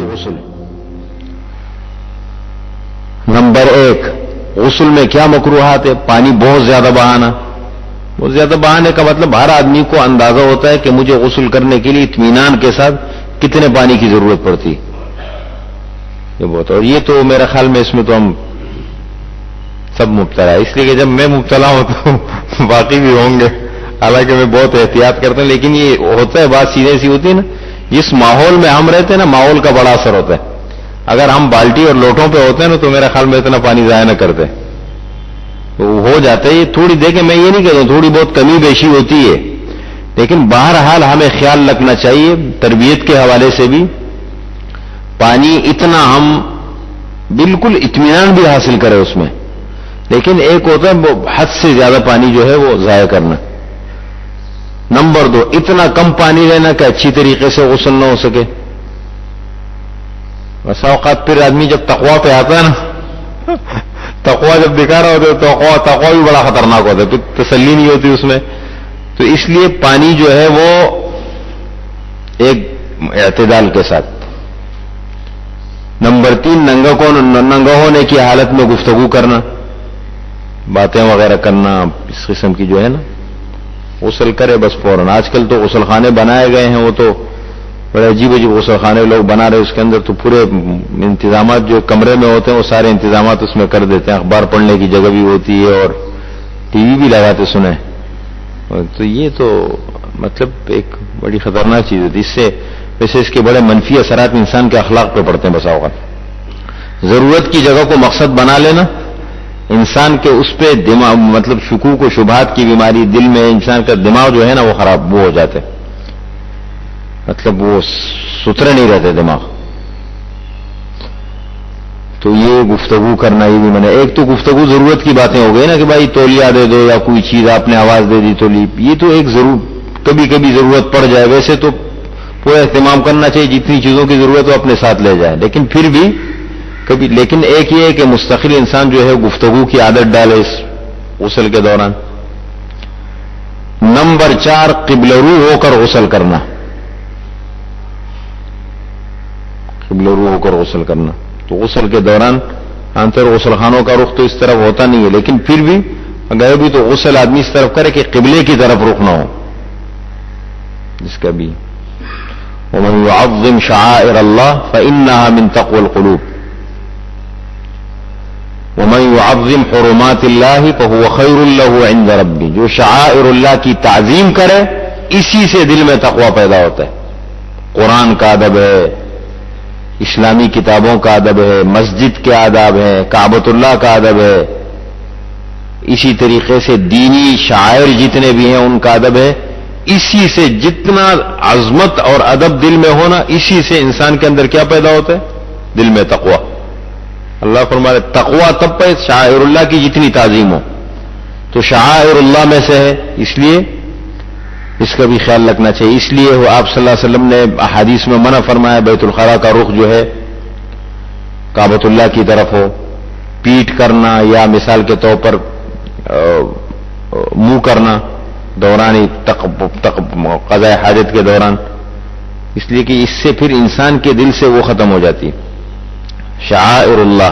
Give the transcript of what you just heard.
غسل. نمبر 1 غسل میں کیا مکروہات ہے؟ پانی بہت زیادہ بہانا. بہت زیادہ بہانے کا مطلب ہر آدمی کو اندازہ ہوتا ہے کہ مجھے غسل کرنے کے لیے اطمینان کے ساتھ کتنے پانی کی ضرورت پڑتی. یہ بہت، اور یہ تو میرا خیال میں اس میں تو ہم سب مبتلا ہے، اس لیے کہ جب میں مبتلا ہوں تو باقی بھی ہوں گے. حالانکہ میں بہت احتیاط کرتا ہوں، لیکن یہ ہوتا ہے، بات سیدھے سی ہوتی ہے نا. جس ماحول میں ہم رہتے ہیں نا، ماحول کا بڑا اثر ہوتا ہے. اگر ہم بالٹی اور لوٹوں پہ ہوتے ہیں نا تو میرا خیال میں اتنا پانی ضائع نہ کرتے. تو ہو جاتا ہے یہ تھوڑی، دیکھیں میں یہ نہیں کہتا ہوں تھوڑی بہت کمی بیشی ہوتی ہے، لیکن بہرحال ہمیں خیال رکھنا چاہیے تربیت کے حوالے سے بھی. پانی اتنا ہم بالکل اطمینان بھی حاصل کریں اس میں، لیکن ایک ہوتا ہے حد سے زیادہ پانی جو ہے وہ ضائع کرنا. نمبر 2 اتنا کم پانی لینا کہ اچھی طریقے سے غسل نہ ہو سکے. بسا اوقات پھر آدمی جب تقویٰ پہ آتا ہے نا، تقویٰ جب دکھا رہا ہوتا ہے، تقویٰ بھی بڑا خطرناک ہوتا ہے، پھر تسلی نہیں ہوتی اس میں. تو اس لیے پانی جو ہے وہ ایک اعتدال کے ساتھ. نمبر 3 ننگا ہونے کی حالت میں گفتگو کرنا، باتیں وغیرہ کرنا اس قسم کی جو ہے نا. غسل کرے بس فوراً. آج کل تو غسل خانے بنائے گئے ہیں، وہ تو بڑے عجیب عجیب غسل خانے لوگ بنا رہے. اس کے اندر تو پورے انتظامات جو کمرے میں ہوتے ہیں وہ سارے انتظامات اس میں کر دیتے ہیں. اخبار پڑھنے کی جگہ بھی ہوتی ہے اور ٹی وی بھی لگاتے سنیں. تو یہ تو مطلب ایک بڑی خطرناک چیز ہوتی ہے. اس سے ویسے اس کے بڑے منفی اثرات انسان کے اخلاق پہ پڑتے ہیں. بسا اوقات ضرورت کی جگہ کو مقصد بنا لینا انسان کے اس پہ دماغ، مطلب شکوک و شبہات کی بیماری دل میں، انسان کا دماغ جو ہے نا وہ خراب وہ ہو جاتے، مطلب وہ ستھرے نہیں رہتے دماغ. تو یہ گفتگو کرنا یہ بھی میں نے ایک تو گفتگو ضرورت کی باتیں ہو گئی نا کہ بھائی تولیہ دے دو یا کوئی چیز آپ نے آواز دے دی تولی، یہ تو ایک ضرور کبھی کبھی ضرورت پڑ جائے. ویسے تو پورا اہتمام کرنا چاہیے، جتنی چیزوں کی ضرورت ہو اپنے ساتھ لے جائے، لیکن پھر بھی کبھی. لیکن ایک یہ ہے کہ مستقل انسان جو ہے گفتگو کی عادت ڈالے اس غسل کے دوران. نمبر 4 قبلہ رو ہو کر غسل کرنا. قبلہ رو ہو کر غسل کرنا. تو غسل کے دوران انتر غسل خانوں کا رخ تو اس طرف ہوتا نہیں ہے، لیکن پھر بھی اگر بھی تو غسل آدمی اس طرف کرے کہ قبلے کی طرف رخ نہ ہو. جس کا بھی ومن يعظم شعائر الله فإنها من تقوى القلوب ومن يعظم حرمات الله فهو خير له عند ربه. جو شعائر اللہ کی تعظیم کرے اسی سے دل میں تقوی پیدا ہوتا ہے. قرآن کا ادب ہے، اسلامی کتابوں کا ادب ہے، مسجد کے آداب ہیں، کعبۃ اللہ کا ادب ہے. اسی طریقے سے دینی شعائر جتنے بھی ہیں ان کا ادب ہے. اسی سے جتنا عظمت اور ادب دل میں ہونا، اسی سے انسان کے اندر کیا پیدا ہوتا ہے؟ دل میں تقوی. اللہ فرمائے تقوی تب پہ شعائر اللہ کی جتنی تعظیم ہو. تو شعائر اللہ میں سے ہے، اس لیے اس کا بھی خیال رکھنا چاہیے. اس لیے وہ آپ صلی اللہ علیہ وسلم نے احادیث میں منع فرمایا بیت الخلا کا رخ جو ہے کعبۃ اللہ کی طرف ہو. پیٹ کرنا یا مثال کے طور پر منہ کرنا دوران قضاء حاجت کے دوران، اس لیے کہ اس سے پھر انسان کے دل سے وہ ختم ہو جاتی. شعائر اللہ